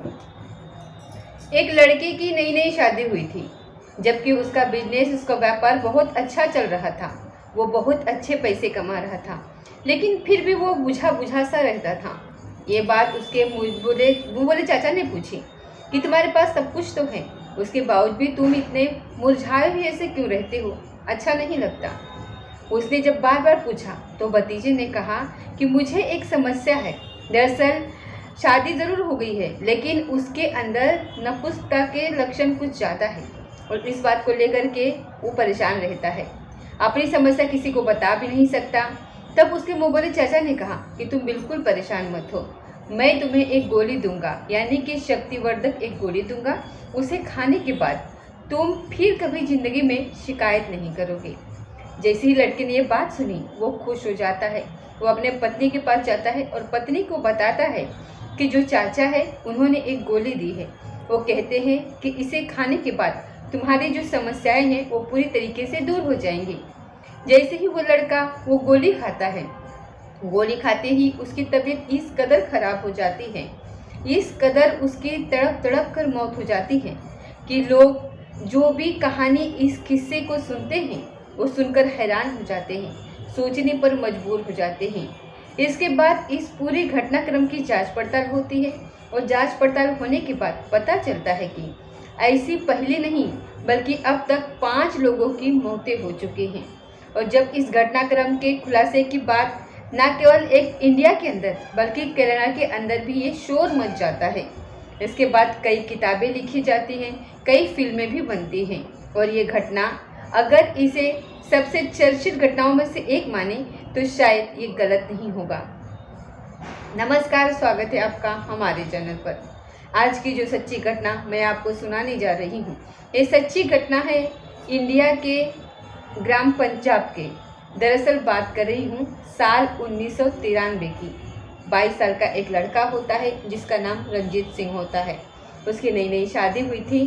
एक लड़के की नई नई शादी हुई थी, जबकि उसका बिजनेस, उसका व्यापार बहुत अच्छा चल रहा था। वो बहुत अच्छे पैसे कमा रहा था, लेकिन फिर भी वो बुझा बुझा सा रहता था। ये बात उसके मुँह बोले चाचा ने पूछी कि तुम्हारे पास सब कुछ तो है, उसके बावजूद भी तुम इतने मुरझाए हुए ऐसे क्यों रहते हो, अच्छा नहीं लगता। उसने जब बार बार पूछा तो भतीजे ने कहा कि मुझे एक समस्या है। दरअसल शादी ज़रूर हो गई है, लेकिन उसके अंदर नपुंसकता के लक्षण कुछ ज़्यादा है और इस बात को लेकर के वो परेशान रहता है। अपनी समस्या किसी को बता भी नहीं सकता। तब उसके मुँह बोले चाचा ने कहा कि तुम बिल्कुल परेशान मत हो, मैं तुम्हें एक गोली दूंगा, यानी कि शक्तिवर्धक एक गोली दूंगा। उसे खाने के बाद तुम फिर कभी ज़िंदगी में शिकायत नहीं करोगे। जैसे ही लड़के ने ये बात सुनी, वो खुश हो जाता है। वो अपने पत्नी के पास जाता है और पत्नी को बताता है कि जो चाचा है उन्होंने एक गोली दी है। वो कहते हैं कि इसे खाने के बाद तुम्हारी जो समस्याएं हैं वो पूरी तरीके से दूर हो जाएंगी। जैसे ही वो लड़का वो गोली खाता है, गोली खाते ही उसकी तबीयत इस कदर खराब हो जाती है, इस कदर उसकी तड़प तड़प कर मौत हो जाती है कि लोग जो भी कहानी इस किस्से को सुनते हैं वो सुनकर हैरान हो जाते हैं, सोचने पर मजबूर हो जाते हैं। इसके बाद इस पूरे घटनाक्रम की जांच पड़ताल होती है और जांच पड़ताल होने के बाद पता चलता है कि ऐसी पहले नहीं बल्कि अब तक 5 लोगों की मौतें हो चुकी हैं। और जब इस घटनाक्रम के खुलासे की बात न केवल एक इंडिया के अंदर बल्कि कनाडा के अंदर भी ये शोर मच जाता है। इसके बाद कई किताबें लिखी जाती हैं, कई फिल्में भी बनती हैं और ये घटना अगर इसे सबसे चर्चित घटनाओं में से एक माने तो शायद ये गलत नहीं होगा। नमस्कार, स्वागत है आपका हमारे चैनल पर। आज की जो सच्ची घटना मैं आपको सुनाने जा रही हूँ, ये सच्ची घटना है इंडिया के ग्राम पंजाब के। दरअसल बात कर रही हूँ साल 1993 की। 22 साल का एक लड़का होता है जिसका नाम रंजीत सिंह होता है। उसकी नई नई शादी हुई थी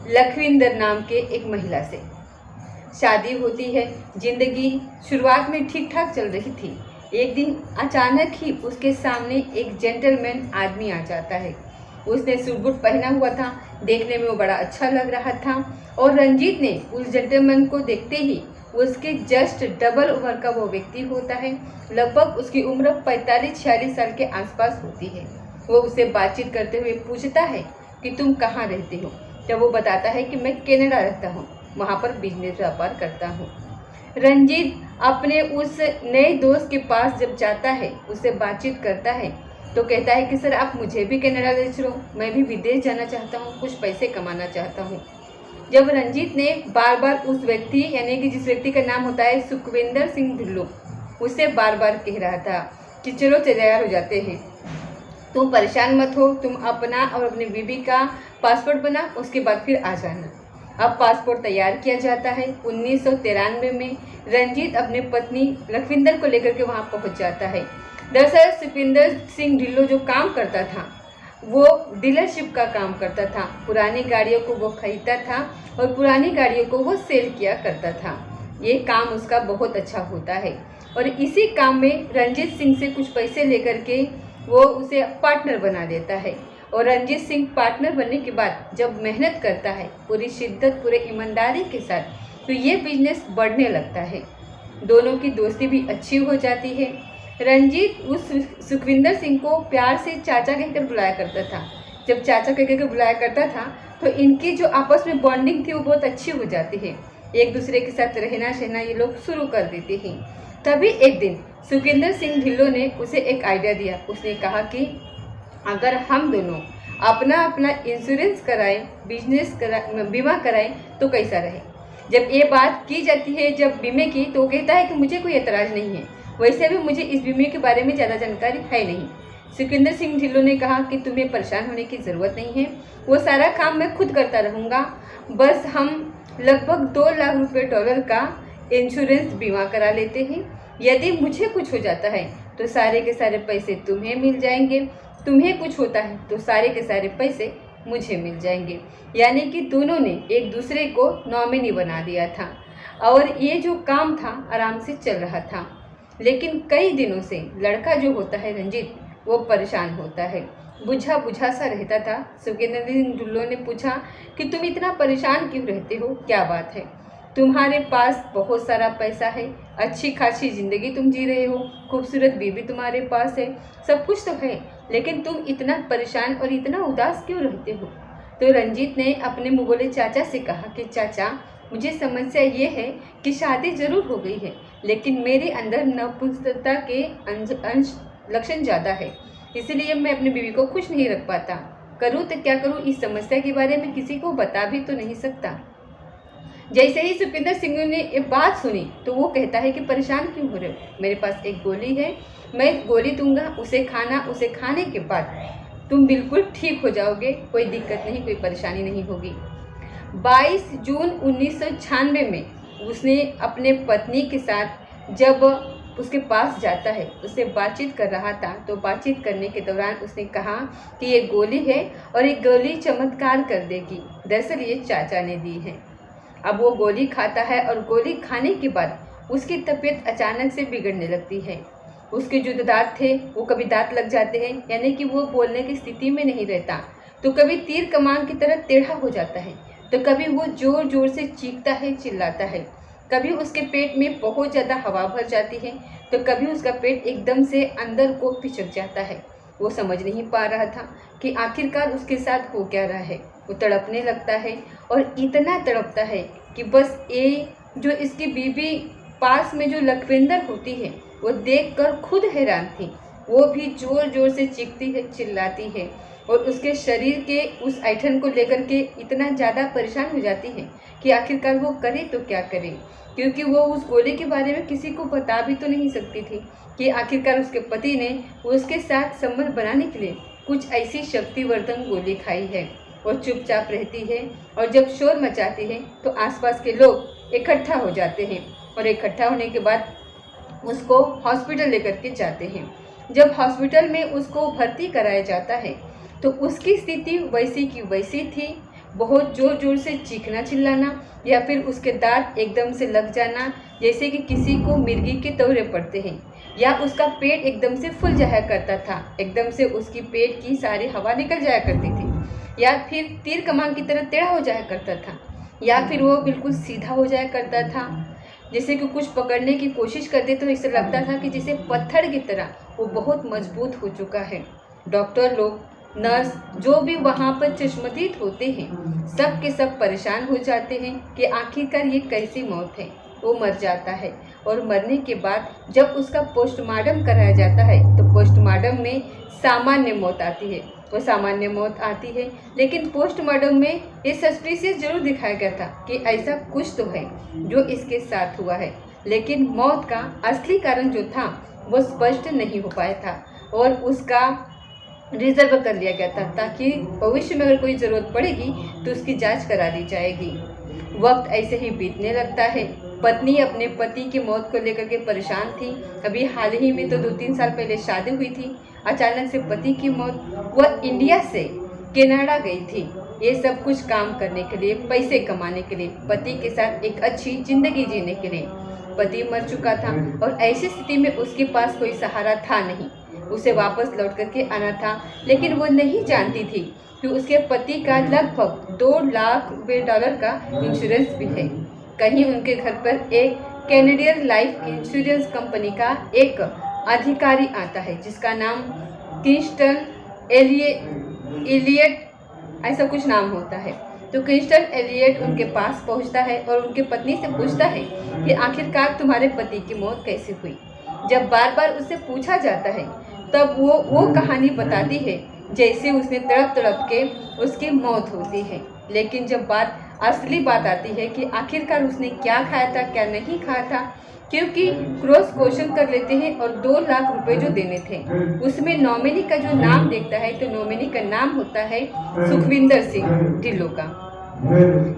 लखविंदर नाम के एक महिला से। शादी होती है, जिंदगी शुरुआत में ठीक ठाक चल रही थी। एक दिन अचानक ही उसके सामने एक जेंटलमैन आदमी आ जाता है। उसने सूट बूट पहना हुआ था, देखने में वो बड़ा अच्छा लग रहा था और रंजीत ने उस जेंटलमैन को देखते ही उसके जस्ट डबल उम्र का वो व्यक्ति होता है। लगभग उसकी उम्र 45-46 साल के आसपास होती है। वो उससे बातचीत करते हुए पूछता है कि तुम कहाँ रहते हो। जब वो बताता है कि मैं कनाडा रहता हूँ, वहाँ पर बिजनेस व्यापार करता हूँ। रंजीत अपने उस नए दोस्त के पास जब जाता है, उससे बातचीत करता है तो कहता है कि सर आप मुझे भी कनाडा ले चलो, मैं भी विदेश जाना चाहता हूँ, कुछ पैसे कमाना चाहता हूँ। जब रंजीत ने बार बार उस व्यक्ति यानी कि जिस व्यक्ति का नाम होता है सुखविंदर सिंह ढिल्लों, उससे बार बार कह रहा था कि चलो तैयार हो जाते हैं, तुम परेशान मत हो, तुम अपना और अपनी बीवी का पासपोर्ट बना, उसके बाद फिर आ जाना। अब पासपोर्ट तैयार किया जाता है। 1993 में रंजीत अपने पत्नी लखविंदर को लेकर के वहाँ पहुँच जाता है। दरअसल सुखविंदर सिंह ढिल्लों जो काम करता था वो डीलरशिप का काम करता था। पुरानी गाड़ियों को वो खरीदता था और पुरानी गाड़ियों को वो सेल किया करता था। ये काम उसका बहुत अच्छा होता है और इसी काम में रंजीत सिंह से कुछ पैसे लेकर के वो उसे पार्टनर बना देता है। और रंजीत सिंह पार्टनर बनने के बाद जब मेहनत करता है पूरी शिद्दत, पूरे ईमानदारी के साथ, तो ये बिजनेस बढ़ने लगता है। दोनों की दोस्ती भी अच्छी हो जाती है। रंजीत उस सुखविंदर सिंह को प्यार से चाचा कहकर बुलाया करता था। जब चाचा कहकर बुलाया करता था तो इनकी जो आपस में बॉन्डिंग थी वो बहुत अच्छी हो जाती है। एक दूसरे के साथ रहना सहना ये लोग शुरू कर देते हैं। तभी एक दिन सुखविंदर सिंह ढिल्लों ने उसे एक आइडिया दिया। उसने कहा कि अगर हम दोनों अपना अपना इंश्योरेंस कराएं, बीमा कराएं तो कैसा रहे। जब ये बात की जाती है जब बीमे की, तो वो कहता है कि मुझे कोई एतराज़ नहीं है, वैसे भी मुझे इस बीमे के बारे में ज़्यादा जानकारी है नहीं। सुखविंदर सिंह ढिल्लों ने कहा कि तुम्हें परेशान होने की ज़रूरत नहीं है, वो सारा काम मैं खुद करता रहूँगा, बस हम लगभग 2 लाख रुपये डॉलर का इंश्योरेंस बीमा करा लेते हैं। यदि मुझे कुछ हो जाता है तो सारे के सारे पैसे तुम्हें मिल जाएंगे, तुम्हें कुछ होता है तो सारे के सारे पैसे मुझे मिल जाएंगे। यानी कि दोनों ने एक दूसरे को नॉमिनी बना दिया था और ये जो काम था आराम से चल रहा था। लेकिन कई दिनों से लड़का जो होता है रंजीत, वो परेशान होता है बुझा बुझा सा रहता था। सुखविंदर सिंह ढिल्लों ने पूछा कि तुम इतना परेशान क्यों रहते हो, क्या बात है? तुम्हारे पास बहुत सारा पैसा है, अच्छी खासी ज़िंदगी तुम जी रहे हो, खूबसूरत बीवी तुम्हारे पास है, सब कुछ तो है, लेकिन तुम इतना परेशान और इतना उदास क्यों रहते हो? तो रंजीत ने अपने मुगले चाचा से कहा कि चाचा, मुझे समस्या ये है कि शादी ज़रूर हो गई है, लेकिन मेरे अंदर नपुंसकता के अंश लक्षण ज़्यादा है, इसलिए मैं अपनी बीवी को खुश नहीं रख पाता। करूँ तो क्या करूँ, इस समस्या के बारे में किसी को बता भी तो नहीं सकता। जैसे ही सुखविंदर सिंह ने ये बात सुनी तो वो कहता है कि परेशान क्यों हो रहे हो, मेरे पास एक गोली है, मैं गोली दूंगा, उसे खाना, उसे खाने के बाद तुम बिल्कुल ठीक हो जाओगे, कोई दिक्कत नहीं, कोई परेशानी नहीं होगी। 22 जून 1996 में उसने अपने पत्नी के साथ जब उसके पास जाता है, उससे बातचीत कर रहा था, तो बातचीत करने के दौरान उसने कहा कि ये गोली है और ये गोली चमत्कार कर देगी, दरअसल ये चाचा ने दी है। अब वो गोली खाता है और गोली खाने के बाद उसकी तबीयत अचानक से बिगड़ने लगती है। उसके जो दांत थे वो कभी दांत लग जाते हैं, यानी कि वो बोलने की स्थिति में नहीं रहता, तो कभी तीर कमान की तरह टेढ़ा हो जाता है, तो कभी वो ज़ोर ज़ोर से चीखता है, चिल्लाता है, कभी उसके पेट में बहुत ज़्यादा हवा भर जाती है, तो कभी उसका पेट एकदम से अंदर को पिचक जाता है। वो समझ नहीं पा रहा था कि आखिरकार उसके साथ हो क्या रहा है। वो तड़पने लगता है और इतना तड़पता है कि बस ये जो इसकी बीवी पास में जो लखविंदर होती है वो देखकर खुद हैरान थी। वो भी ज़ोर ज़ोर से चीखती है, चिल्लाती है और उसके शरीर के उस ऐठन को लेकर के इतना ज़्यादा परेशान हो जाती है कि आखिरकार वो करे तो क्या करे, क्योंकि वो उस गोली के बारे में किसी को बता भी तो नहीं सकती थी कि आखिरकार उसके पति ने उसके साथ संबंध बनाने के लिए कुछ ऐसी शक्तिवर्धक गोली खाई है। वो चुपचाप रहती है और जब शोर मचाती है तो आसपास के लोग इकट्ठा हो जाते हैं और इकट्ठा होने के बाद उसको हॉस्पिटल लेकर के जाते हैं। जब हॉस्पिटल में उसको भर्ती कराया जाता है तो उसकी स्थिति वैसी की वैसी थी। बहुत ज़ोर ज़ोर से चीखना चिल्लाना या फिर उसके दांत एकदम से लग जाना, जैसे कि किसी को मिर्गी के दौरे पड़ते हैं, या उसका पेट एकदम से फूल जाया करता था, एकदम से उसकी पेट की सारी हवा निकल जाया करती थी, या फिर तीर कमान की तरह टेढ़ा हो जाया करता था, या फिर वो बिल्कुल सीधा हो जाया करता था। जैसे कि कुछ पकड़ने की कोशिश करते तो ऐसा लगता था कि जैसे पत्थर की तरह वो बहुत मजबूत हो चुका है। डॉक्टर लोग, नर्स, जो भी वहाँ पर चश्मदीद होते हैं, सब के सब परेशान हो जाते हैं कि आखिरकार ये कैसी मौत है। वो मर जाता है और मरने के बाद जब उसका पोस्टमार्टम कराया जाता है तो पोस्टमार्टम में सामान्य मौत आती है, वो सामान्य मौत आती है, लेकिन पोस्टमार्टम में ये सस्पिशियस जरूर दिखाया गया था कि ऐसा कुछ तो है जो इसके साथ हुआ है, लेकिन मौत का असली कारण जो था वो स्पष्ट नहीं हो पाया था और उसका रिजर्व कर लिया गया था ताकि भविष्य में अगर कोई ज़रूरत पड़ेगी तो उसकी जांच करा ली जाएगी। वक्त ऐसे ही बीतने लगता है। पत्नी अपने पति की मौत को लेकर के परेशान थी। अभी हाल ही में तो 2-3 साल पहले शादी हुई थी, अचानक से पति की मौत। वह इंडिया से कनाडा गई थी ये सब कुछ काम करने के लिए, पैसे कमाने के लिए, पति के साथ एक अच्छी ज़िंदगी जीने के लिए। पति मर चुका था और ऐसी स्थिति में उसके पास कोई सहारा था नहीं, उसे वापस लौट करके आना था, लेकिन वो नहीं जानती थी कि उसके पति का लगभग $2 लाख का इंश्योरेंस भी है। कहीं उनके घर पर एक कैनेडियन लाइफ इंश्योरेंस कंपनी का एक अधिकारी आता है जिसका नाम क्रिस्टन एलियट ऐसा कुछ नाम होता है। तो क्रिस्टन एलियट उनके पास पहुंचता है और उनके पत्नी से पूछता है कि आखिरकार तुम्हारे पति की मौत कैसे हुई। जब बार बार उससे पूछा जाता है तब वो कहानी बताती है जैसे उसने तड़प तड़प के उसकी मौत होती है। लेकिन जब असली बात आती है कि आखिरकार उसने क्या खाया था, क्या नहीं खाया था, क्योंकि क्रॉस क्वेश्चन कर लेते हैं और 2 लाख रुपए जो देने थे उसमें नॉमिनी का जो नाम देखता है तो नॉमिनी का नाम होता है सुखविंदर सिंह ढिल्लों का।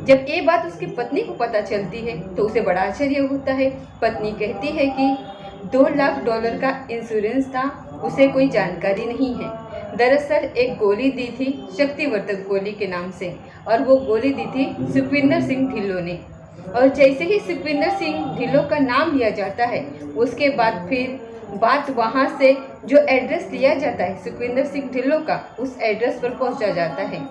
जब ये बात उसकी पत्नी को पता चलती है तो उसे बड़ा आश्चर्य होता है। पत्नी कहती है कि $2 लाख का इंश्योरेंस था, उसे कोई जानकारी नहीं है। दरअसल एक गोली दी थी शक्तिवर्धक गोली के नाम से, और वो गोली दी थी सुखविंदर सिंह ढिल्लों ने। और जैसे ही सुखविंदर सिंह ढिल्लों का नाम लिया जाता है उसके बाद फिर बात वहाँ से जो एड्रेस दिया जाता है सुखविंदर सिंह ढिल्लों का, उस एड्रेस पर पहुँचा जाता है।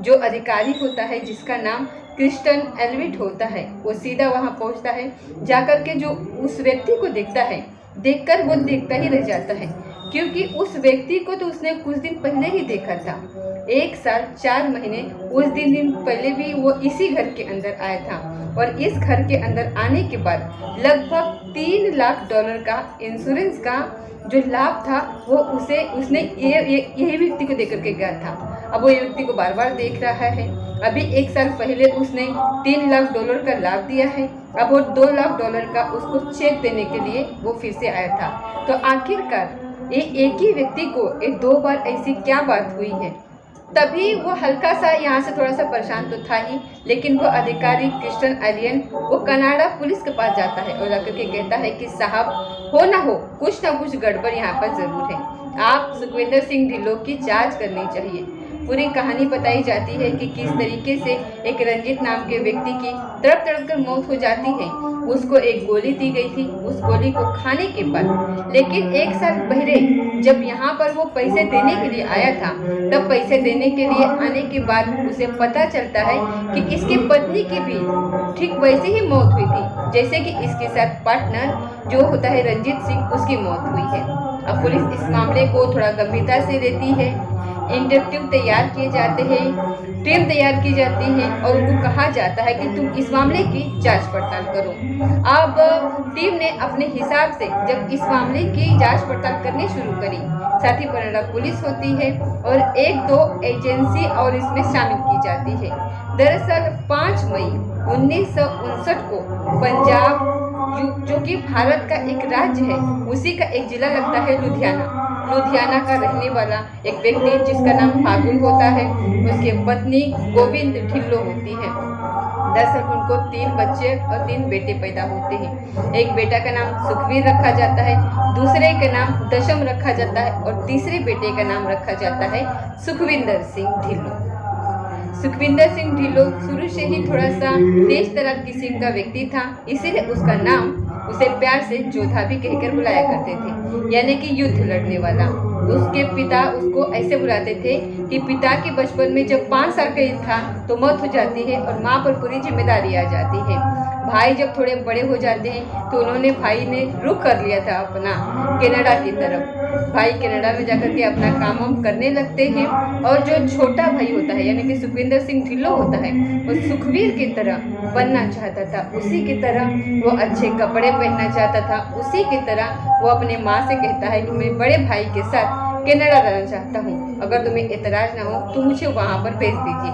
जो अधिकारी होता है जिसका नाम क्रिस्टन एल्विट होता है, वो सीधा वहाँ पहुँचता है। जाकर के जो उस व्यक्ति को देखता है, देखकर वो देखता ही रह जाता है, क्योंकि उस व्यक्ति को तो उसने कुछ दिन पहले ही देखा था। 1 साल 4 महीने उस दिन पहले भी वो इसी घर के अंदर आया था, और इस घर के अंदर आने के बाद लगभग $3 लाख का इंश्योरेंस का जो लाभ था वो उसने यही व्यक्ति को देकर के गया था। अब वो ये व्यक्ति को बार बार देख रहा है। अभी 1 साल पहले उसने $3 लाख का लाभ दिया है, अब वो $2 लाख का उसको चेक देने के लिए वो फिर से आया था। तो आखिरकार एक ही व्यक्ति को 2 बार ऐसी क्या बात हुई है? तभी वो हल्का सा यहाँ से थोड़ा सा परेशान तो था ही, लेकिन वो अधिकारी क्रिस्टन एलियन वो कनाडा पुलिस के पास जाता है और जाकर के कहता है कि साहब, हो ना हो कुछ ना कुछ गड़बड़ यहाँ पर ज़रूर है, आप सुखविंदर सिंह ढिल्लों की जांच करनी चाहिए। पूरी कहानी बताई जाती है कि किस तरीके से एक रंजित नाम के व्यक्ति की तड़प तड़प कर मौत हो जाती है। उसको एक गोली दी गई थी, उस गोली को खाने के बाद, लेकिन 1 साल पहले जब यहाँ पर वो पैसे देने के लिए आया था, तब पैसे देने के लिए आने के बाद उसे पता चलता है कि इसकी पत्नी की भी ठीक वैसे ही मौत हुई थी जैसे कि इसके साथ पार्टनर जो होता है रंजीत सिंह, उसकी मौत हुई है। अब पुलिस इस मामले को थोड़ा गंभीरता से लेती है, इंटरव्यू तैयार किए जाते हैं, टीम तैयार की जाती है और उनको कहा जाता है कि तुम इस मामले की जांच पड़ताल करो। अब टीम ने अपने हिसाब से जब इस मामले की जांच पड़ताल करनी शुरू करी, साथ ही कनाडा पुलिस होती है और 1-2 एजेंसी और इसमें शामिल की जाती है। दरअसल 5 मई 1959 को पंजाब जो कि भारत का एक राज्य है, उसी का एक जिला लगता है लुधियाना का रहने वाला एक व्यक्ति जिसका नाम फागुन होता है, उसकी पत्नी गोविंद ढिल्लो होती है। दरअसल उनको 3 बच्चे और 3 बेटे पैदा होते हैं। एक बेटा का नाम सुखवीर रखा जाता है, दूसरे का नाम दशम रखा जाता है और तीसरे बेटे का नाम रखा जाता है सुखविंदर सिंह ढिल्लो। सुखविंदर सिंह ढिल्लो शुरू से ही थोड़ा सा तेज तर्रार किस्म का व्यक्ति था, इसीलिए उसका नाम उसे प्यार से जोधा भी कहकर बुलाया करते थे, यानी कि युद्ध लड़ने वाला। उसके पिता उसको ऐसे बुलाते थे कि पिता के बचपन में जब 5 साल का था तो मौत हो जाती है और माँ पर पूरी जिम्मेदारी आ जाती है। भाई जब थोड़े बड़े हो जाते हैं तो भाई ने रुख कर लिया था अपना कनाडा की तरफ। भाई कनाडा में जाकर के अपना काम वाम करने लगते हैं और जो छोटा भाई होता है यानी कि सुखविंदर सिंह ढिल्लो होता है, वो सुखवीर की तरह बनना चाहता था। उसी की तरह वो अच्छे कपड़े पहनना चाहता था, उसी की तरह वो अपने माँ से कहता है कि मैं बड़े भाई के साथ कनाडा रहना चाहता हूँ, अगर तुम्हें एतराज़ ना हो तो मुझे वहाँ पर भेज दीजिए।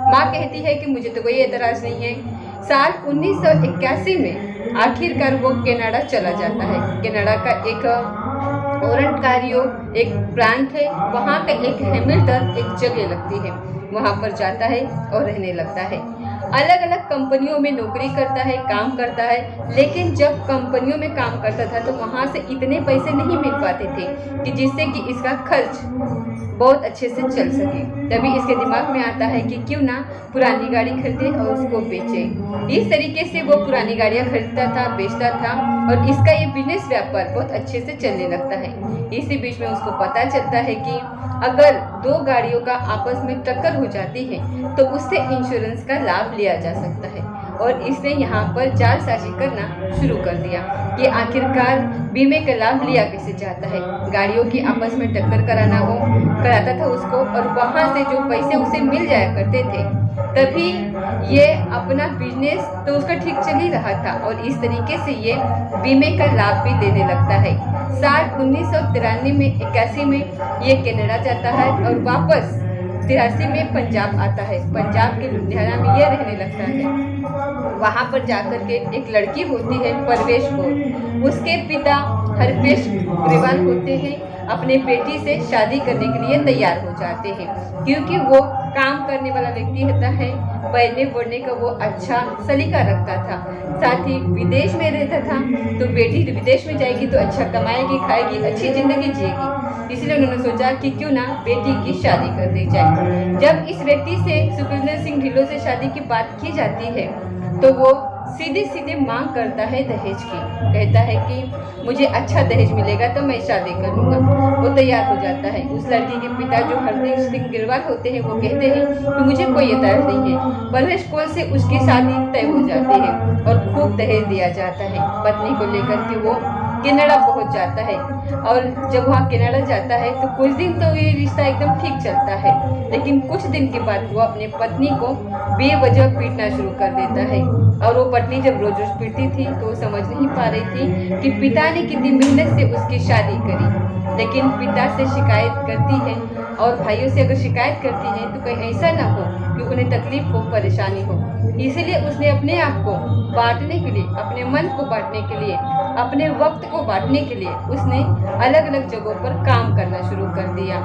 माँ कहती है कि मुझे तो कोई एतराज़ नहीं है। साल 1981 में आखिरकार वो कनाडा चला जाता है। कनाडा का एक ओंटारियो एक प्रांत है, वहाँ का एक हैमिल्टन एक जगह लगती है, वहाँ पर जाता है और रहने लगता है। अलग अलग कंपनियों में नौकरी करता है, काम करता है, लेकिन जब कंपनियों में काम करता था तो वहाँ से इतने पैसे नहीं मिल पाते थे कि जिससे कि इसका खर्च बहुत अच्छे से चल सके। तभी इसके दिमाग में आता है कि क्यों ना पुरानी गाड़ी खरीदे और उसको बेचे। इस तरीके से वो पुरानी गाड़ियाँ खरीदता था, बेचता था और इसका ये बिजनेस व्यापार बहुत अच्छे से चलने लगता है। इसी बीच में उसको पता चलता है कि अगर 2 गाड़ियों का आपस में टक्कर हो जाती है तो उससे इंश्योरेंस का लाभ लिया जा सकता है, और इसने यहाँ पर जालसाजी करना शुरू कर दिया कि आखिरकार बीमे का लाभ लिया कैसे जाता है। गाड़ियों की आपस में टक्कर कराता था उसको, और वहाँ से जो पैसे उसे मिल जाया करते थे, तभी ये अपना बिजनेस तो उसका ठीक चल ही रहा था और इस तरीके से ये बीमे का लाभ भी देने लगता है। साल 1983 में 81 में ये कनाडा जाता है और वापस 83 में पंजाब आता है। पंजाब के लुधियाना में ये रहने लगता है। वहाँ पर जाकर के एक लड़की होती है परवेश कौर, उसके पिता हरपेश ग्रेवाल होते हैं, अपने बेटी से शादी करने के लिए तैयार हो जाते हैं, क्योंकि वो काम करने वाला व्यक्ति होता है, पढ़ने बढ़ने का वो अच्छा सलीका रखता था, साथ ही विदेश में रहता था, तो बेटी विदेश में जाएगी तो अच्छा कमाएगी, खाएगी, अच्छी ज़िंदगी जिएगी। इसलिए उन्होंने सोचा कि क्यों ना बेटी की शादी कर दी जाए। जब इस व्यक्ति से सुखविंदर सिंह ढिल्लो से शादी की बात की जाती है तो वो सीधे सीधे मांग करता है दहेज की। कहता है कि मुझे अच्छा दहेज मिलेगा तो मैं शादी कर लूँगा। वो तैयार हो जाता है। उस लड़की के पिता जो हरदीप सिंह गिरवाल होते हैं वो कहते हैं कि मुझे कोई एतराज़ नहीं है। परवेश कौर से उसकी शादी तय हो जाती है और खूब दहेज दिया जाता है। पत्नी को लेकर के वो कनाडा पहुंच जाता है और जब वहाँ कनाडा जाता है तो कुछ दिन तो ये रिश्ता एकदम ठीक चलता है, लेकिन कुछ दिन के बाद वो अपने पत्नी को बेवजह पीटना शुरू कर देता है। और वो पत्नी जब रोज रोज पीटती थी तो वो समझ नहीं पा रही थी कि पिता ने कितनी मेहनत से उसकी शादी करी, लेकिन पिता से शिकायत करती है और भाइयों से अगर शिकायत करती है तो कहीं ऐसा ना हो कि उन्हें तकलीफ हो, परेशानी हो। इसीलिए उसने अपने आप को बांटने के लिए, अपने मन को बांटने के लिए, अपने वक्त को बांटने के लिए उसने अलग अलग जगहों पर काम करना शुरू कर दिया।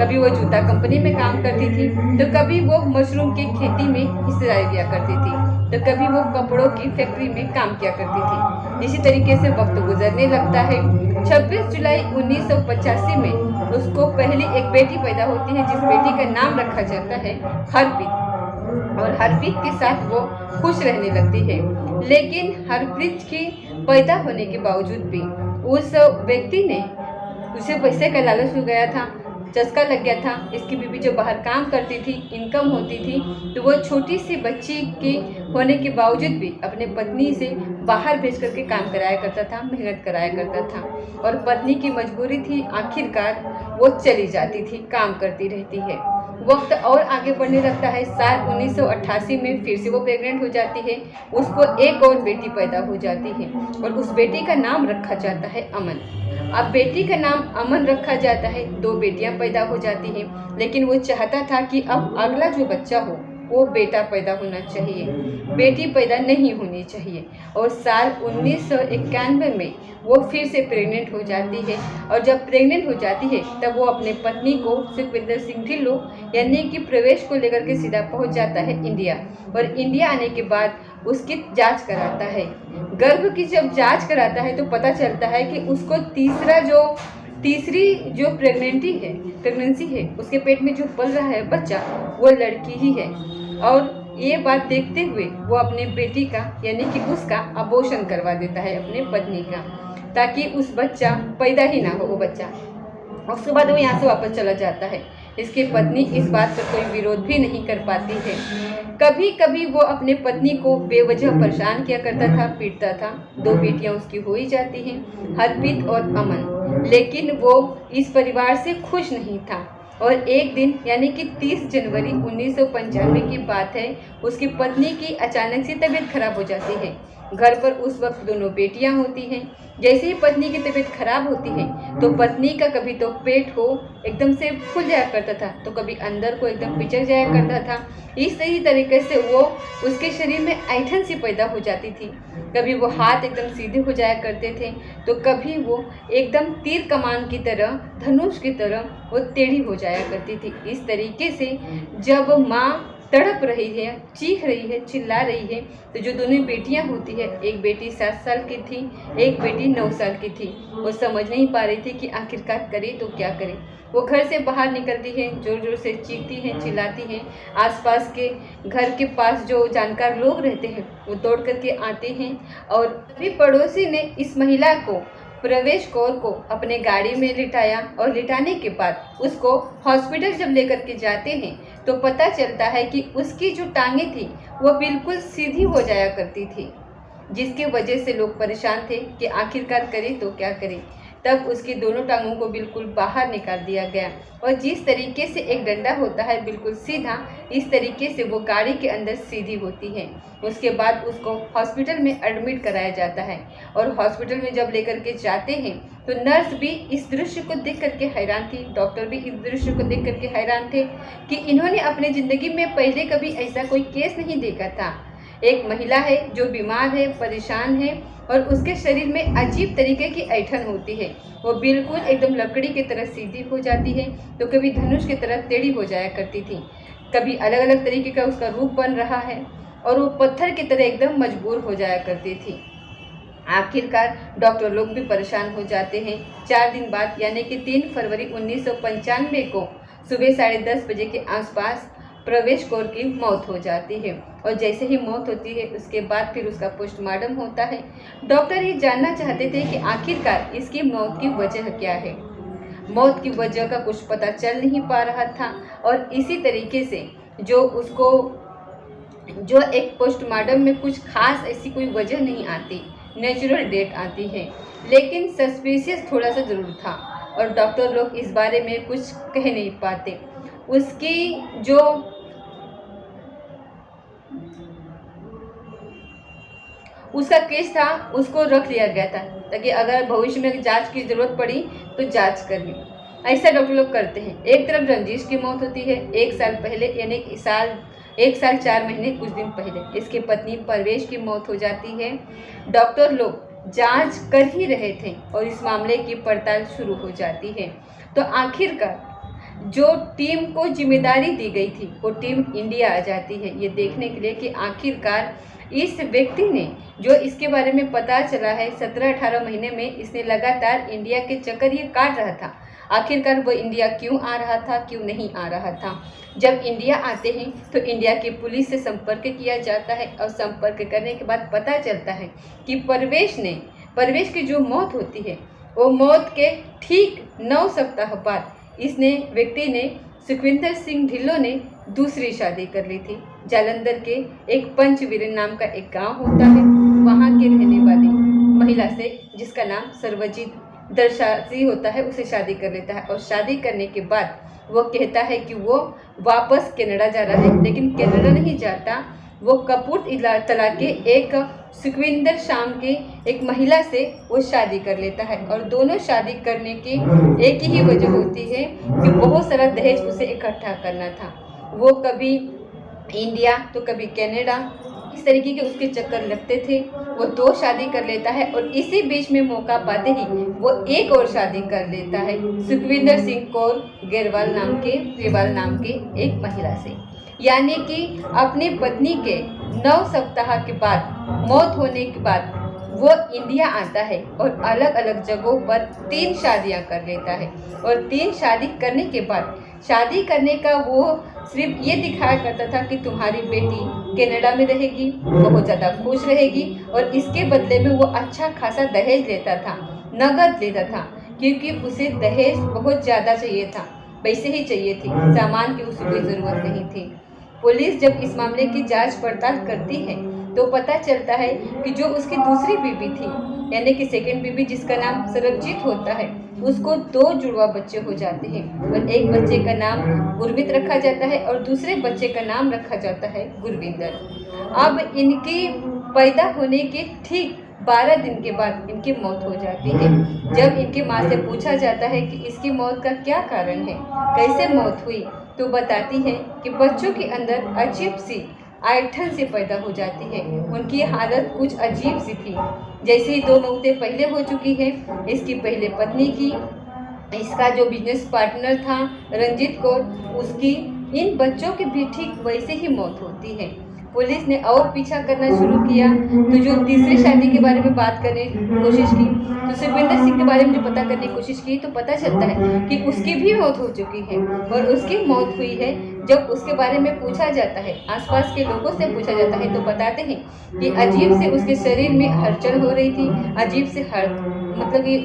कभी वो जूता कंपनी में काम करती थी तो कभी वो मशरूम की खेती में हिस्सेदारी लिया करती थी, तो कभी वो कपड़ों की फैक्ट्री में काम किया करती थी। इसी तरीके से वक्त गुजरने लगता है। 26 जुलाई 1985 में उसको पहली एक बेटी पैदा होती है, जिस बेटी का नाम रखा जाता है हरप्रीत। और हरप्रीत के साथ वो खुश रहने लगती है। लेकिन हरप्रीत की पैदा होने के बावजूद भी उस व्यक्ति ने, उसे पैसे का लालच हो गया था, चस्का लग गया था। इसकी बीवी जो बाहर काम करती थी, इनकम होती थी, तो वो छोटी सी बच्ची की होने के बावजूद भी अपने पत्नी से बाहर भेज करके काम कराया करता था, मेहनत कराया करता था। और पत्नी की मजबूरी थी, आखिरकार वो चली जाती थी, काम करती रहती है। वक्त और आगे बढ़ने लगता है। साल 1988 में फिर से वो प्रेग्नेंट हो जाती है। उसको एक और बेटी पैदा हो जाती है और उस बेटी का नाम रखा जाता है अमन। अब बेटी का नाम अमन रखा जाता है, 2 बेटियां पैदा हो जाती हैं, लेकिन वो चाहता था कि अब अगला जो बच्चा हो वो बेटा पैदा होना चाहिए, बेटी पैदा नहीं होनी चाहिए। और साल 1991 में वो फिर से प्रेग्नेंट हो जाती है और जब प्रेग्नेंट हो जाती है तब वो अपने पत्नी को सुखविंदर सिंह ढिल्लों यानी कि प्रवेश को लेकर के सीधा पहुंच जाता है इंडिया। और इंडिया आने के बाद उसकी जांच कराता है। गर्भ की जब जांच कराता है तो पता चलता है कि उसको तीसरी जो प्रेगनेंसी है, उसके पेट में जो पल रहा है बच्चा वो लड़की ही है। और ये बात देखते हुए वो अपने बेटी का यानी कि उसका अबॉर्शन करवा देता है अपने पत्नी का, ताकि उस बच्चा पैदा ही ना हो वो बच्चा। उसके बाद वो यहाँ से वापस चला जाता है। इसकी पत्नी इस बात पर कोई विरोध भी नहीं कर पाती है। कभी कभी वो अपने पत्नी को बेवजह परेशान किया करता था, पीटता था। 2 बेटियां उसकी हो ही जाती हैं, हरप्रीत और अमन। लेकिन वो इस परिवार से खुश नहीं था और एक दिन यानी कि 30 जनवरी 1995 की बात है, उसकी पत्नी की अचानक से तबीयत खराब हो जाती है। घर पर उस वक्त 2 बेटियां होती हैं। जैसे ही पत्नी की तबीयत खराब होती है तो पत्नी का कभी तो पेट को एकदम से फूल जाया करता था, तो कभी अंदर को एकदम पिचक जाया करता था। इस तरीके से वो उसके शरीर में ऐंठन सी पैदा हो जाती थी। कभी वो हाथ एकदम सीधे हो जाया करते थे तो कभी वो एकदम तीर कमान की तरह, धनुष की तरह वो टेढ़ी हो जाया करती थी। इस तरीके से जब माँ तड़प रही है, चीख रही है, चिल्ला रही है, तो जो 2 बेटियां होती है, एक बेटी 7 साल की थी, एक बेटी 9 साल की थी। वो समझ नहीं पा रही थी कि आखिरकार करे तो क्या करे। वो घर से बाहर निकलती है, जोर जोर से चीखती हैं, चिल्लाती हैं। आसपास के घर के पास जो जानकार लोग रहते हैं वो दौड़ करके आते हैं और सभी पड़ोसी ने इस महिला को, प्रवेश कौर को, अपने गाड़ी में लिटाया और लिटाने के बाद उसको हॉस्पिटल जब लेकर के जाते हैं तो पता चलता है कि उसकी जो टांगें थी वो बिल्कुल सीधी हो जाया करती थी, जिसकी वजह से लोग परेशान थे कि आखिरकार करें तो क्या करें। तब उसकी दोनों टांगों को बिल्कुल बाहर निकाल दिया गया और जिस तरीके से एक डंडा होता है बिल्कुल सीधा, इस तरीके से वो गाड़ी के अंदर सीधी होती है। उसके बाद उसको हॉस्पिटल में एडमिट कराया जाता है और हॉस्पिटल में जब लेकर के जाते हैं तो नर्स भी इस दृश्य को देख करके हैरान थी, डॉक्टर भी इस दृश्य को देख करके हैरान थे कि इन्होंने अपने ज़िंदगी में पहले कभी ऐसा कोई केस नहीं देखा था। एक महिला है जो बीमार है, परेशान है और उसके शरीर में अजीब तरीके की ऐंठन होती है। वो बिल्कुल एकदम लकड़ी की तरह सीधी हो जाती है तो कभी धनुष की तरह टेढ़ी हो जाया करती थी, कभी अलग अलग तरीके का उसका रूप बन रहा है और वो पत्थर की तरह एकदम मजबूर हो जाया करती थी। आखिरकार डॉक्टर लोग भी परेशान हो जाते हैं। 4 दिन बाद यानी कि 3 फरवरी 1995 को सुबह 10:30 बजे के आसपास प्रवेश कौर की मौत हो जाती है। और जैसे ही मौत होती है उसके बाद फिर उसका पोस्टमार्टम होता है। डॉक्टर ये जानना चाहते थे कि आखिरकार इसकी मौत की वजह क्या है। मौत की वजह का कुछ पता चल नहीं पा रहा था और इसी तरीके से जो एक पोस्टमार्टम में कुछ खास ऐसी कोई वजह नहीं आती, नेचुरल डेथ आती है, लेकिन सस्पिशियस थोड़ा सा ज़रूर था और डॉक्टर लोग इस बारे में कुछ कह नहीं पाते। उसका केस था उसको रख लिया गया था ताकि अगर भविष्य में जांच की ज़रूरत पड़ी तो जांच कर ली। ऐसा डॉक्टर लोग करते हैं। एक तरफ रंजीश की मौत होती है 1 साल पहले, यानी 1 साल 4 महीने कुछ दिन पहले इसकी पत्नी परवेश की मौत हो जाती है। डॉक्टर लोग जांच कर ही रहे थे और इस मामले की पड़ताल शुरू हो जाती है। तो आखिरकार जो टीम को जिम्मेदारी दी गई थी वो टीम इंडिया आ जाती है ये देखने के लिए कि आखिरकार इस व्यक्ति ने, जो इसके बारे में पता चला है 17-18 महीने में इसने लगातार इंडिया के चक्कर ये काट रहा था, आखिरकार वो इंडिया क्यों आ रहा था, क्यों नहीं आ रहा था। जब इंडिया आते हैं तो इंडिया की पुलिस से संपर्क किया जाता है और संपर्क करने के बाद पता चलता है कि परवेश की जो मौत होती है वो मौत के ठीक 9 सप्ताह बाद व्यक्ति ने सुखविंदर सिंह ढिल्लों ने दूसरी शादी कर ली थी। जालंधर के एक पंचवीरन नाम का एक गांव होता है, वहां के रहने वाली महिला से, जिसका नाम सर्वजीत दर्शासी होता है, उसे शादी कर लेता है। और शादी करने के बाद वो कहता है कि वो वापस कनाडा जा रहा है, लेकिन कनाडा नहीं जाता, वो कपूरथला के एक सुखविंदर शाम के एक महिला से वो शादी कर लेता है। और दोनों शादी करने की एक ही वजह होती है कि बहुत सारा दहेज उसे इकट्ठा करना था। वो कभी इंडिया तो कभी कनाडा, इस तरीके के उसके चक्कर लगते थे। वो 2 शादी कर लेता है और इसी बीच में मौका पाते ही वो एक और शादी कर लेता है सुखविंदर सिंह कौर ग्रेवाल नाम के एक महिला से। यानी कि अपनी पत्नी के 9 सप्ताह के बाद मौत होने के बाद वो इंडिया आता है और अलग अलग जगहों पर 3 शादियां कर लेता है। और 3 शादी करने के बाद शादी करने का वो सिर्फ ये दिखाया करता था कि तुम्हारी बेटी कनाडा में रहेगी, बहुत ज़्यादा खुश रहेगी, और इसके बदले में वो अच्छा खासा दहेज लेता था, नगद लेता था, क्योंकि उसे दहेज बहुत ज़्यादा चाहिए था, पैसे ही चाहिए थी, सामान की उसे कोई ज़रूरत नहीं थी। पुलिस जब इस मामले की जांच पड़ताल करती है तो पता चलता है कि जो उसकी दूसरी बीवी थी, यानी कि सेकंड बीवी जिसका नाम सरबजीत होता है, उसको 2 जुड़वा बच्चे हो जाते हैं और एक बच्चे का नाम गुरमीत रखा जाता है और दूसरे बच्चे का नाम रखा जाता है गुरविंदर। अब इनकी पैदा होने के ठीक 12 दिन के बाद इनकी मौत हो जाती है। जब इनकी माँ से पूछा जाता है कि इसकी मौत का क्या कारण है, कैसे मौत हुई, तो बताती है कि बच्चों के अंदर अजीब सी ऐंठन से पैदा हो जाती है। उनकी हालत कुछ अजीब सी थी, जैसे ही 2 मौतें पहले हो चुकी है, इसकी पहले पत्नी की, इसका जो बिजनेस पार्टनर था रंजीत कौर, उसकी, इन बच्चों की भी ठीक वैसे ही मौत होती है। पुलिस ने और पीछा करना शुरू किया तो जो तीसरी शादी के बारे में बात करने की कोशिश की, तो सुखविंदर सिंह के बारे में जो पता करने की कोशिश की तो पता चलता है कि उसकी भी मौत हो चुकी है। और उसकी मौत हुई है, जब उसके बारे में पूछा जाता है, आसपास के लोगों से पूछा जाता है, तो बताते हैं कि अजीब से उसके शरीर में हलचल हो रही थी, अजीब से मतलब कि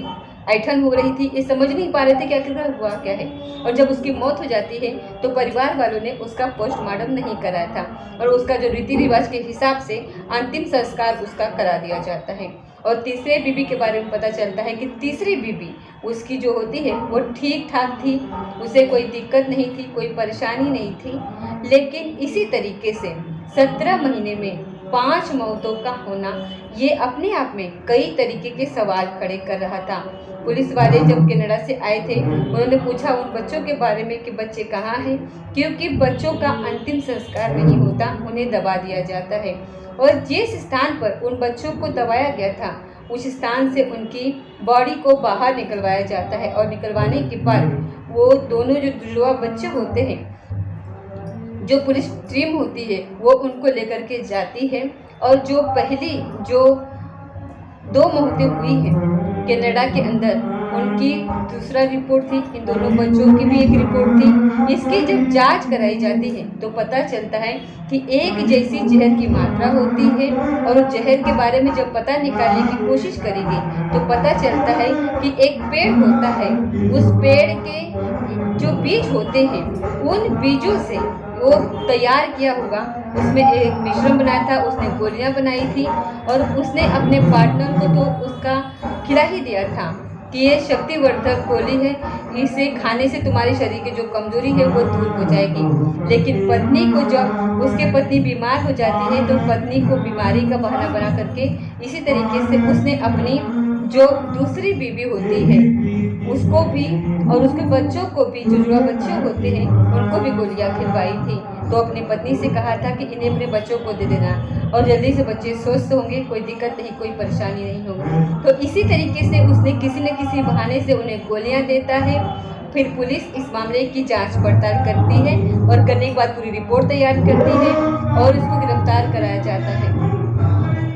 ऐंठन हो रही थी, ये समझ नहीं पा रहे थे कि आखिरकार हुआ क्या है। और जब उसकी मौत हो जाती है तो परिवार वालों ने उसका पोस्टमार्टम नहीं कराया था और उसका जो रीति रिवाज के हिसाब से अंतिम संस्कार उसका करा दिया जाता है। और तीसरे बीबी के बारे में पता चलता है कि तीसरी बीबी उसकी जो होती है वो ठीक ठाक थी, उसे कोई दिक्कत नहीं थी, कोई परेशानी नहीं थी, लेकिन इसी तरीके से 17 महीने में 5 मौतों का होना ये अपने आप में कई तरीके के सवाल खड़े कर रहा था। पुलिस वाले जब कनाडा से आए थे, उन्होंने पूछा उन बच्चों के बारे में कि बच्चे कहाँ हैं, क्योंकि बच्चों का अंतिम संस्कार नहीं होता, उन्हें दबा दिया जाता है। और जिस स्थान पर उन बच्चों को दबाया गया था उस स्थान से उनकी बॉडी को बाहर निकलवाया जाता है और निकलवाने के बाद वो दोनों जो जुड़वा बच्चे होते हैं, जो पुलिस टीम होती है वो उनको लेकर के जाती है। और जो 2 मौतें हुई हैं कनाडा के अंदर, उनकी दूसरा रिपोर्ट थी, इन दोनों बच्चों की भी एक रिपोर्ट थी। इसकी जब जांच कराई जाती है तो पता चलता है कि एक जैसी जहर की मात्रा होती है, और उस जहर के बारे में जब पता निकालने की कोशिश करेंगे तो पता चलता है कि एक पेड़ होता है, उस पेड़ के जो बीज होते हैं उन बीजों से वो तैयार किया होगा, उसमें एक मिश्रण बनाया था, उसने गोलियां बनाई थी और उसने अपने पार्टनर को तो उसका खिला ही दिया था कि ये शक्तिवर्धक गोली है, इसे खाने से तुम्हारे शरीर की जो कमजोरी है वो दूर हो जाएगी। लेकिन पत्नी को जब उसके पत्नी बीमार हो जाती है तो पत्नी को बीमारी का बहाना बना करके इसी तरीके से उसने अपनी जो दूसरी बीवी होती है उसको भी और उसके बच्चों को भी, जो जुड़वा बच्चे होते हैं उनको भी गोलियां खिलवाई थी। तो अपनी पत्नी से कहा था कि इन्हें अपने बच्चों को दे देना और जल्दी से बच्चे स्वस्थ होंगे, कोई दिक्कत नहीं, कोई परेशानी नहीं होगी। तो इसी तरीके से उसने किसी न किसी बहाने से उन्हें गोलियां देता है। फिर पुलिस इस मामले की जांच पड़ताल करती है और करने के बाद पूरी रिपोर्ट तैयार करती है और इसको गिरफ्तार कराया जाता है।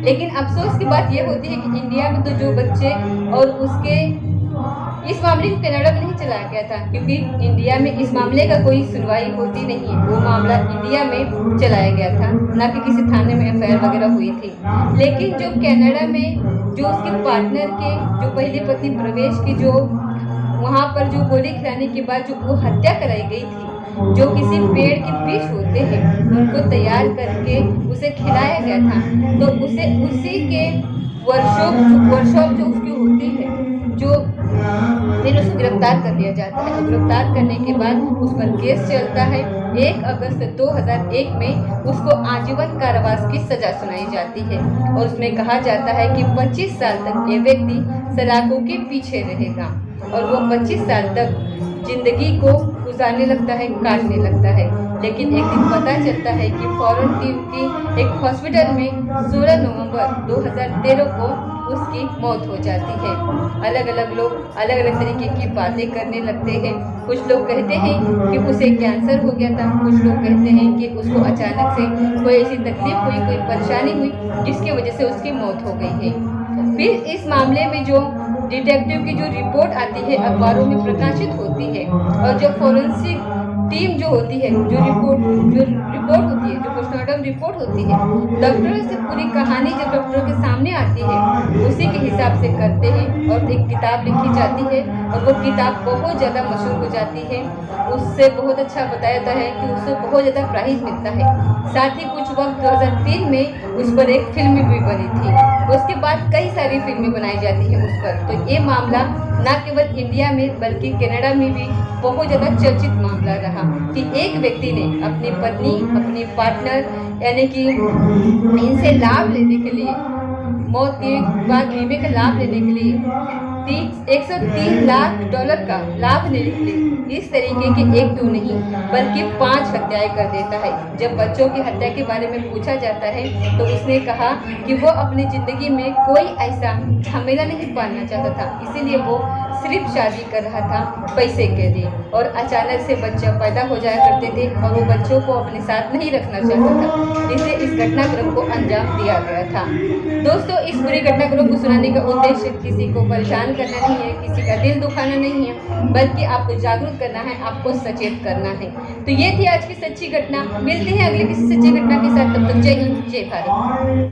लेकिन अफसोस की बात यह होती है कि इंडिया में तो जो बच्चे और उसके इस मामले को कनाडा में नहीं चलाया गया था, क्योंकि इंडिया में इस मामले का कोई सुनवाई होती नहीं है। वो मामला इंडिया में चलाया गया था, ना कि किसी थाने में एफआईआर वगैरह हुई थी। लेकिन जो कनाडा में जो उसके पार्टनर के जो पहली पत्नी प्रवेश की जो वहाँ पर जो गोली खिलाने के बाद जो वो हत्या कराई गई थी, जो किसी पेड़ के बीज होते हैं उनको तैयार करके उसे खिलाया गया था, तो उसे उसी के वर्कशॉप जो उसकी होती है, जो फिर उसको गिरफ्तार कर लिया जाता है। गिरफ्तार करने के बाद उस पर केस चलता है। 1 अगस्त 2001 में उसको आजीवन कारावास की सजा सुनाई जाती है और उसमें कहा जाता है कि 25 साल तक ये व्यक्ति सलाखों के पीछे रहेगा और वो 25 साल तक जिंदगी को गुजारने लगता है, काटने लगता है। लेकिन एक दिन पता चलता है कि फॉरेन टीम की एक हॉस्पिटल में 16 नवंबर 2013 को उसकी मौत हो जाती है। अलग अलग लोग अलग अलग तरीके की बातें करने लगते हैं। कुछ लोग कहते हैं कि उसे कैंसर हो गया था, कुछ लोग कहते हैं कि उसको अचानक से कोई ऐसी तकलीफ हुई, कोई परेशानी हुई जिसकी वजह से उसकी मौत हो गई है। फिर इस मामले में जो डिटेक्टिव की जो रिपोर्ट आती है अखबारों में प्रकाशित होती है और जो फॉरेंसिक टीम जो होती है, जो रिपोर्ट होती है, जो पोस्टमार्टम रिपोर्ट होती है, डॉक्टरों से पूरी कहानी जब डॉक्टरों के सामने आती है उसी के हिसाब से करते हैं और एक किताब लिखी जाती है और वो किताब बहुत ज़्यादा मशहूर हो जाती है। उससे बहुत अच्छा बताया जाता है कि उससे बहुत ज़्यादा प्राइज़ मिलता है। साथ ही कुछ वक्त 2003 में उस पर एक फिल्म भी बनी थी। उसके बाद कई सारी फिल्में बनाई जाती हैं उस पर। तो ये मामला न केवल इंडिया में बल्कि कनाडा में भी बहुत ज़्यादा चर्चित मामला रहा कि एक व्यक्ति ने अपनी पत्नी, अपने पार्टनर यानी कि इनसे लाभ लेने के लिए, मौत के बाद बीमे का लाभ लेने के लिए 103 लाख डॉलर का लाभ लेने के लिए इस तरीके के 1-2 नहीं बल्कि 5 हत्याएं कर देता है। जब बच्चों की हत्या के बारे में पूछा जाता है तो उसने कहा कि वो अपनी ज़िंदगी में कोई ऐसा झमेला नहीं पालना चाहता था, इसीलिए वो सिर्फ शादी कर रहा था पैसे के लिए। और अचानक से बच्चा पैदा हो जाया करते थे और वो बच्चों को अपने साथ नहीं रखना चाहता था, इसलिए इस घटनाक्रम को अंजाम दिया गया था। दोस्तों, इस पूरे घटनाक्रम को सुनाने का उद्देश्य किसी को परेशान करना नहीं है, किसी का दिल दुखाना नहीं है, बल्कि आपको जागरूक करना है, आपको सचेत करना है। तो ये थी आज की सच्ची घटना। मिलते हैं अगले किसी सच्ची घटना के साथ, तब तक जय हिंद, जय भारत।